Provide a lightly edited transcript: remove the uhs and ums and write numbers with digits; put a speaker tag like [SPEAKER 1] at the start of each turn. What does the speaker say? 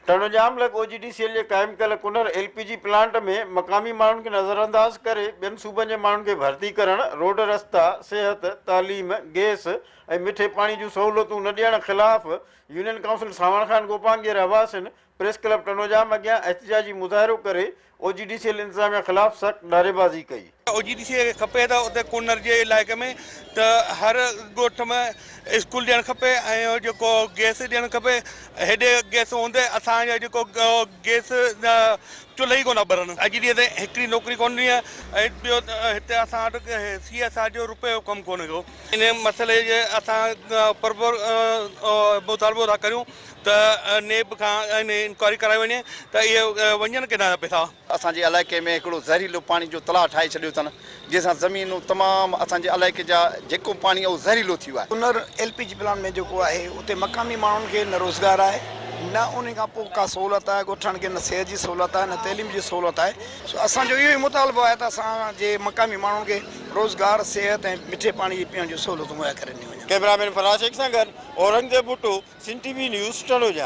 [SPEAKER 1] टणोजाम लॻ OGDCL जे क़ाइमु कयल कुनर LPG प्लांट में मक़ामी माण्हुनि खे नज़रअंदाज़ करे ॿियनि सूबनि जे माण्हुनि खे भर्ती करणु, रोड रस्ता, सिहत, तालीम, गैस ऐं मिठे पाणी जूं सहूलियतूं न ॾियण ख़िलाफ़ यूनियन काउंसिल सावण खान गोपांग जे रहवासियुनि प्रेस क्लब टणोजाम अॻियां एहतिजाजी मुज़ाहिरो करे OGDCL इंतिज़ामिया ख़िलाफ़ सख़्त नारेबाज़ी कई।
[SPEAKER 2] OGDCL खपे त उते कुनर जे इलाइक़े में त हर ॻोठ में स्कूल ॾियणु खपे ऐं जेको गैस ॾियणु खपे। हेॾे गैस हूंदे असांजो जेको गैस चुल्हा ई कोन ॿरनि। अॼु ॾींहं ते हिकिड़ी नौकिरी कोन ॾिनी आहे ऐं ॿियो हिते असां वटि CSR जो रुपयो कमु कोन्हे को। इन मसइले जे असां मुतालबो था करियूं त नेब खां इंक्वायरी कराई वञे त इहे वञनि केॾा पैसा।
[SPEAKER 3] असांजे इलाइक़े में हिकिड़ो ज़हरीलो पाणी जो तलाउ ठाहे छॾियो अथनि, जंहिंसां ज़मीनूं तमामु असांजे इलाइक़े जा जेको पाणी आहे उहो ज़हरीलो थी वियो आहे।
[SPEAKER 4] कुनर LPG प्लांट में जेको आहे उते मक़ामी माण्हुनि खे न रोज़गार आहे, न उन खां पोइ का सहूलियत आहे ॻोठनि खे, न सिहत जी सहूलियत आहे, न तइलीम जी सहूलियत आहे। असांजो इहो ई मुतालबो आहे त असांजे मक़ामी माण्हुनि खे रोज़गार, सिहत ऐं मिठे पाणी जी पीअण जूं सहूलियतूं मुहैया करे ॾिनियूं वञनि।
[SPEAKER 1] कैमरामैन फराज शेख सां गॾु औरंगज़ेब भुट्टो, सिंध TV न्यूज़ टणोजाम।